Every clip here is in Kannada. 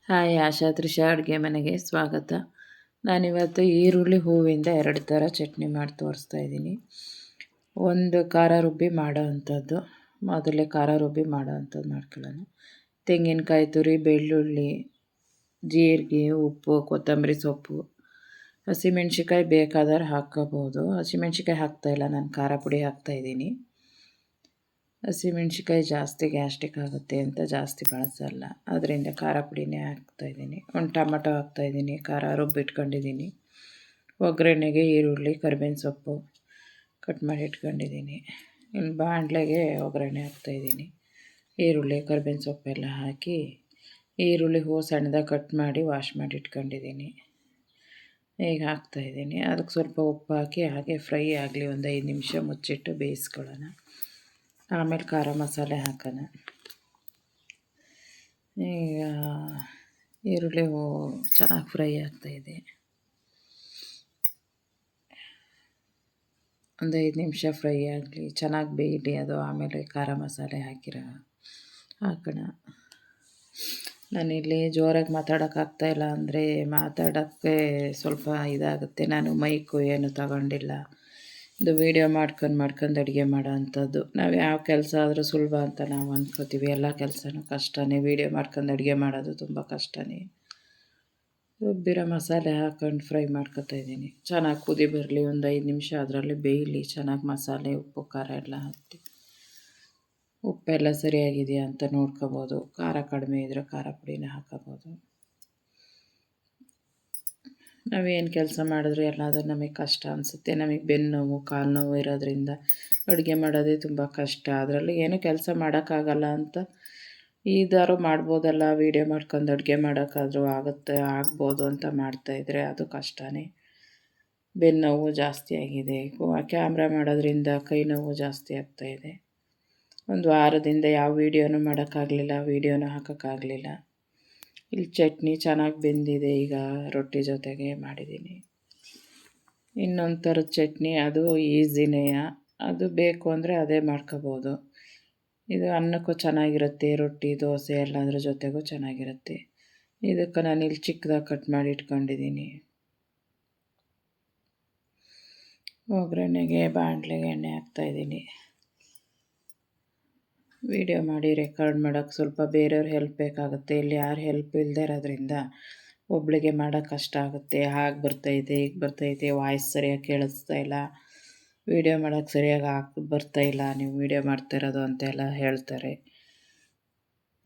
ಹಾಯ್ ಆಶಾ ತ್ರಿಷಾ ಅಡುಗೆ ಮನೆಗೆ ಸ್ವಾಗತ. ನಾನಿವತ್ತು ಈರುಳ್ಳಿ ಹೂವಿಂದ 2 ಥರ ಚಟ್ನಿ ಮಾಡಿ ತೋರಿಸ್ತಾ ಇದ್ದೀನಿ. ಒಂದು ಖಾರ ರುಬ್ಬಿ ಮಾಡೋ ಅಂಥದ್ದು, ಮೊದಲೇ ಖಾರ ರುಬ್ಬಿ ಮಾಡೋ ಅಂಥದ್ದು ಮಾಡ್ಕೊಳ್ಳೋಣ. ತೆಂಗಿನಕಾಯಿ ತುರಿ, ಬೆಳ್ಳುಳ್ಳಿ, ಜೀರಿಗೆ, ಉಪ್ಪು, ಕೊತ್ತಂಬರಿ ಸೊಪ್ಪು, ಹಸಿಮೆಣ್ಸಿಕಾಯಿ ಬೇಕಾದ್ರೆ ಹಾಕ್ಕೋಬೋದು. ಹಸಿಮೆಣ್ಸಿಕಾಯಿ ಹಾಕ್ತಾಯಿಲ್ಲ, ನಾನು ಖಾರ ಪುಡಿ ಹಾಕ್ತಾಯಿದ್ದೀನಿ. ಹಸಿಮೆಣ್ಸಿಕಾಯಿ ಜಾಸ್ತಿ ಗ್ಯಾಸ್ಟ್ರಿಕ್ ಆಗುತ್ತೆ ಅಂತ ಜಾಸ್ತಿ ಬಳಸಲ್ಲ, ಅದರಿಂದ ಖಾರ ಪುಡಿನೇ ಹಾಕ್ತಾಯಿದ್ದೀನಿ. ಒಂದು ಟೊಮಟೊ ಹಾಕ್ತಾಯಿದ್ದೀನಿ, ಖಾರ ರುಬ್ಬಿಟ್ಕೊಂಡಿದ್ದೀನಿ. ಒಗ್ಗರಣೆಗೆ ಈರುಳ್ಳಿ, ಕರಿಬೇವಿನ ಸೊಪ್ಪು ಕಟ್ ಮಾಡಿ ಇಟ್ಕೊಂಡಿದ್ದೀನಿ. ಇನ್ನು ಬಾಣಲೆಗೆ ಒಗ್ಗರಣೆ ಹಾಕ್ತಾಯಿದ್ದೀನಿ. ಈರುಳ್ಳಿ, ಕರಿಬೇವಿನ ಸೊಪ್ಪೆಲ್ಲ ಹಾಕಿ, ಈರುಳ್ಳಿ ಸಣ್ಣದಾಗಿ ಕಟ್ ಮಾಡಿ ವಾಶ್ ಮಾಡಿ ಇಟ್ಕೊಂಡಿದ್ದೀನಿ. ಈಗ ಹಾಕ್ತಾಯಿದ್ದೀನಿ. ಅದಕ್ಕೆ ಸ್ವಲ್ಪ ಉಪ್ಪು ಹಾಕಿ ಹಾಗೆ ಫ್ರೈ ಆಗಲಿ, ಒಂದು 5 ನಿಮಿಷ ಮುಚ್ಚಿಟ್ಟು ಬೇಯಿಸ್ಕೊಳ್ಳೋಣ. ಆಮೇಲೆ ಖಾರ ಮಸಾಲೆ ಹಾಕೋಣ. ಈಗ ಈರುಳ್ಳಿ ಚೆನ್ನಾಗಿ ಫ್ರೈ ಆಗ್ತಾಯಿದೆ. ಒಂದು 5 ನಿಮಿಷ ಫ್ರೈ ಆಗಲಿ, ಚೆನ್ನಾಗಿ ಬೇಯಲಿ ಅದು. ಆಮೇಲೆ ಖಾರ ಮಸಾಲೆ ಹಾಕೋಣ. ನಾನಿಲ್ಲಿ ಜೋರಾಗಿ ಮಾತಾಡೋಕ್ಕಾಗ್ತಾಯಿಲ್ಲ ಅಂದರೆ ಮಾತಾಡೋಕ್ಕೆ ಸ್ವಲ್ಪ ಇದಾಗುತ್ತೆ. ನಾನು ಮೈಕು ಏನು ತಗೊಂಡಿಲ್ಲ. ಇದು ವೀಡಿಯೋ ಮಾಡ್ಕೊಂಡು ಅಡುಗೆ ಮಾಡೋ ಅಂಥದ್ದು. ನಾವು ಯಾವ ಕೆಲಸ ಆದರೂ ಸುಲಭ ಅಂತ ನಾವು ಅಂದ್ಕೋತೀವಿ. ಎಲ್ಲ ಕೆಲಸನೂ ಕಷ್ಟನೇ. ವೀಡಿಯೋ ಮಾಡ್ಕೊಂಡು ಅಡುಗೆ ಮಾಡೋದು ತುಂಬ ಕಷ್ಟನೇ. ರುಬ್ಬಿರೋ ಮಸಾಲೆ ಹಾಕ್ಕೊಂಡು ಫ್ರೈ ಮಾಡ್ಕೊತಾಯಿದ್ದೀನಿ. ಚೆನ್ನಾಗಿ ಕುದಿ ಬರಲಿ, ಒಂದು 5 ನಿಮಿಷ ಅದರಲ್ಲಿ ಬೇಯಲಿ ಚೆನ್ನಾಗಿ. ಮಸಾಲೆ, ಉಪ್ಪು, ಖಾರ ಎಲ್ಲ ಹಾಕಿ ಉಪ್ಪೆಲ್ಲ ಸರಿಯಾಗಿದೆಯಾ ಅಂತ ನೋಡ್ಕೋಬೋದು. ಖಾರ ಕಡಿಮೆ ಇದ್ದರೆ ಖಾರ ಪುಡಿನ ಹಾಕೋಬೋದು. ನಾವೇನು ಕೆಲಸ ಮಾಡಿದ್ರು ಎಲ್ಲಾದರೂ ನಮಗೆ ಕಷ್ಟ ಅನಿಸುತ್ತೆ. ನಮಗೆ ಬೆನ್ನು ನೋವು, ಕಾಲು ನೋವು ಇರೋದ್ರಿಂದ ಅಡುಗೆ ಮಾಡೋದೇ ತುಂಬ ಕಷ್ಟ. ಅದರಲ್ಲಿ ಏನೂ ಕೆಲಸ ಮಾಡೋಕ್ಕಾಗಲ್ಲ ಅಂತ ಇದಾರು ಮಾಡ್ಬೋದಲ್ಲ, ವೀಡಿಯೋ ಮಾಡ್ಕೊಂಡು ಅಡುಗೆ ಮಾಡೋಕ್ಕಾದ್ರೂ ಆಗ್ಬೋದು ಅಂತ ಮಾಡ್ತಾಯಿದ್ರೆ ಅದು ಕಷ್ಟನೇ. ಬೆನ್ನು ನೋವು ಜಾಸ್ತಿ ಆಗಿದೆ. ಕ್ಯಾಮ್ರಾ ಮಾಡೋದ್ರಿಂದ ಕೈ ನೋವು ಜಾಸ್ತಿ ಆಗ್ತಾಯಿದೆ. ಒಂದು ವಾರದಿಂದ ಯಾವ ವೀಡಿಯೋನೂ ಮಾಡೋಕ್ಕಾಗಲಿಲ್ಲ, ವೀಡಿಯೋನೂ ಹಾಕೋಕ್ಕಾಗಲಿಲ್ಲ. ಇಲ್ಲಿ ಚಟ್ನಿ ಚೆನ್ನಾಗಿ ಬೆಂದಿದೆ. ಈಗ ರೊಟ್ಟಿ ಜೊತೆಗೆ ಮಾಡಿದ್ದೀನಿ. ಇನ್ನೊಂದು ಥರದ ಚಟ್ನಿ, ಅದು ಈಸಿನೇ. ಅದು ಬೇಕು ಅಂದರೆ ಅದೇ ಮಾಡ್ಕೋಬೋದು. ಇದು ಅನ್ನಕ್ಕೂ ಚೆನ್ನಾಗಿರುತ್ತೆ, ರೊಟ್ಟಿ, ದೋಸೆ ಎಲ್ಲದ್ರ ಜೊತೆಗೂ ಚೆನ್ನಾಗಿರುತ್ತೆ. ಇದಕ್ಕೆ ನಾನಿಲ್ಲಿ ಚಿಕ್ಕದಾಗಿ ಕಟ್ ಮಾಡಿ ಇಟ್ಕೊಂಡಿದ್ದೀನಿ. ಒಗ್ಗರಣೆಗೆ ಬಾಣಲೆಗೆ ಎಣ್ಣೆ ಹಾಕ್ತಾಯಿದ್ದೀನಿ. ವೀಡಿಯೋ ಮಾಡಿ ರೆಕಾರ್ಡ್ ಮಾಡೋಕ್ಕೆ ಸ್ವಲ್ಪ ಬೇರೆಯವ್ರ ಹೆಲ್ಪ್ ಬೇಕಾಗುತ್ತೆ. ಇಲ್ಲಿ ಯಾರು ಹೆಲ್ಪ್ ಇಲ್ಲದೆ ಇರೋದ್ರಿಂದ ಒಬ್ಬಳಿಗೆ ಮಾಡೋಕ್ಕೆ ಕಷ್ಟ ಆಗುತ್ತೆ. ಹಾಗೆ ಬರ್ತೈತೆ, ಈಗ ಬರ್ತೈತೆ, ವಾಯ್ಸ್ ಸರಿಯಾಗಿ ಕೇಳಿಸ್ತಾ ಇಲ್ಲ, ವೀಡಿಯೋ ಮಾಡೋಕ್ಕೆ ಸರಿಯಾಗಿ ಬರ್ತಾಯಿಲ್ಲ, ನೀವು ವೀಡಿಯೋ ಮಾಡ್ತಾಯಿರೋದು ಅಂತೆಲ್ಲ ಹೇಳ್ತಾರೆ.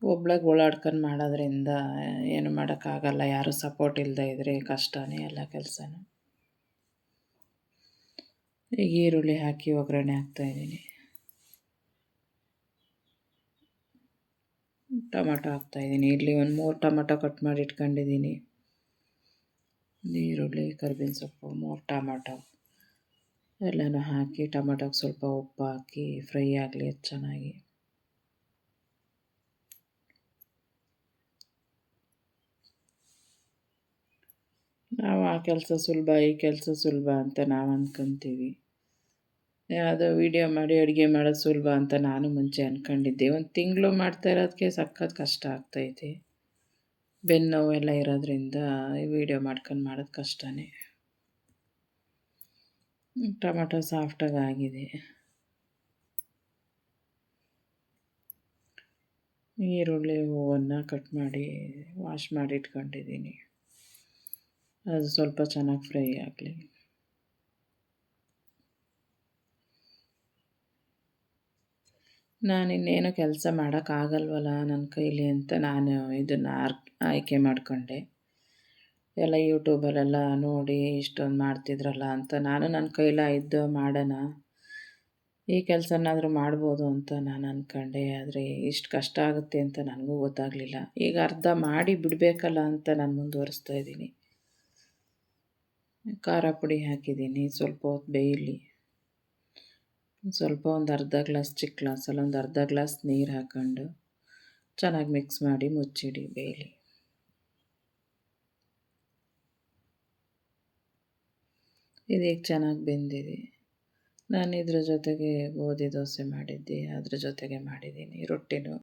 ಒಬ್ಳಿಗೆ ಓಡಾಡ್ಕೊಂಡು ಮಾಡೋದ್ರಿಂದ ಏನು ಮಾಡೋಕ್ಕಾಗಲ್ಲ. ಯಾರೂ ಸಪೋರ್ಟ್ ಇಲ್ಲದೆ ಇದ್ದರೆ ಕಷ್ಟನೇ ಎಲ್ಲ ಕೆಲಸನೂ. ಈಗ ಈರುಳ್ಳಿ ಹಾಕಿ ಒಗ್ಗರಣೆ ಹಾಕ್ತಾಯಿದ್ದೀನಿ. ಟೊಮಟೊ ಹಾಕ್ತಾಯಿದ್ದೀನಿ. ಇಲ್ಲಿ ಒಂದು 3 ಟೊಮಟೊ ಕಟ್ ಮಾಡಿ ಇಟ್ಕೊಂಡಿದ್ದೀನಿ. ಈರುಳ್ಳಿ, ಕರಿಬೇವಿನ ಸೊಪ್ಪು, 3 ಟೊಮಟೊ ಎಲ್ಲನೂ ಹಾಕಿ ಟೊಮಟೊಗೆ ಸ್ವಲ್ಪ ಉಪ್ಪು ಹಾಕಿ ಫ್ರೈ ಆಗಲಿ ಚೆನ್ನಾಗಿ. ನಾವು ಆ ಕೆಲಸ ಸುಲಭ, ಈ ಕೆಲಸ ಸುಲಭ ಅಂತ ನಾವು ಅಂದ್ಕೊತೀವಿ. ಯಾವುದೋ ವೀಡಿಯೋ ಮಾಡಿ ಅಡುಗೆ ಮಾಡೋದು ಸುಲಭ ಅಂತ ನಾನು ಮುಂಚೆ ಅಂದ್ಕೊಂಡಿದ್ದೆ. ಒಂದು ತಿಂಗಳು ಮಾಡ್ತಾ ಇರೋದಕ್ಕೆ ಸಖತ್ ಕಷ್ಟ ಆಗ್ತೈತೆ. ಬೆನ್ನು ನೋವೆಲ್ಲ ಇರೋದ್ರಿಂದ ವೀಡಿಯೋ ಮಾಡ್ಕೊಂಡು ಮಾಡೋದು ಕಷ್ಟನೇ. ಟೊಮಟೊ ಸಾಫ್ಟಾಗಿ ಆಗಿದೆ. ಈರುಳ್ಳಿ ಹೂವನ್ನು ಕಟ್ ಮಾಡಿ ವಾಶ್ ಮಾಡಿ ಇಟ್ಕೊಂಡಿದ್ದೀನಿ. ಅದು ಸ್ವಲ್ಪ ಚೆನ್ನಾಗಿ ಫ್ರೈ ಆಗಲಿ. ನಾನಿನ್ನೇನು ಕೆಲಸ ಮಾಡೋಕ್ಕಾಗಲ್ವಲ್ಲ ನನ್ನ ಕೈಲಿ ಅಂತ ನಾನು ಇದನ್ನು ಆಯ್ಕೆ ಮಾಡಿಕೊಂಡೆ. ಎಲ್ಲ ಯೂಟ್ಯೂಬಲ್ಲೆಲ್ಲ ನೋಡಿ ಇಷ್ಟೊಂದು ಮಾಡ್ತಿದ್ರಲ್ಲ ಅಂತ ನಾನು ನನ್ನ ಕೈಲಾಯಿದ್ದು ಮಾಡೋಣ, ಈ ಕೆಲಸನಾದರೂ ಮಾಡ್ಬೋದು ಅಂತ ನಾನು ಅಂದ್ಕೊಂಡೆ. ಆದರೆ ಇಷ್ಟು ಕಷ್ಟ ಆಗುತ್ತೆ ಅಂತ ನನಗೂ ಗೊತ್ತಾಗಲಿಲ್ಲ. ಈಗ ಅರ್ಧ ಮಾಡಿ ಬಿಡಬೇಕಲ್ಲ ಅಂತ ನಾನು ಮುಂದುವರಿಸ್ತಾ ಇದ್ದೀನಿ. ಖಾರ ಪುಡಿ ಹಾಕಿದ್ದೀನಿ, ಸ್ವಲ್ಪ ಹೊತ್ತು ಬೇಯಲಿ. ಸ್ವಲ್ಪ ಒಂದು ಅರ್ಧ ಗ್ಲಾಸ್, ಚಿಕ್ಕ ಗ್ಲಾಸಲ್ಲಿ ಒಂದು ಅರ್ಧ ಗ್ಲಾಸ್ ನೀರು ಹಾಕ್ಕೊಂಡು ಚೆನ್ನಾಗಿ ಮಿಕ್ಸ್ ಮಾಡಿ ಮುಚ್ಚಿಡಿ, ಬೇಯಲಿ. ಇದೀಗ ಚೆನ್ನಾಗಿ ಬೆಂದಿದೆ. ನಾನು ಇದ್ರ ಜೊತೆಗೆ ಗೋಧಿ ದೋಸೆ ಮಾಡಿದ್ದೆ, ಅದ್ರ ಜೊತೆಗೆ ಮಾಡಿದ್ದೀನಿ. ರೊಟ್ಟಿನೂ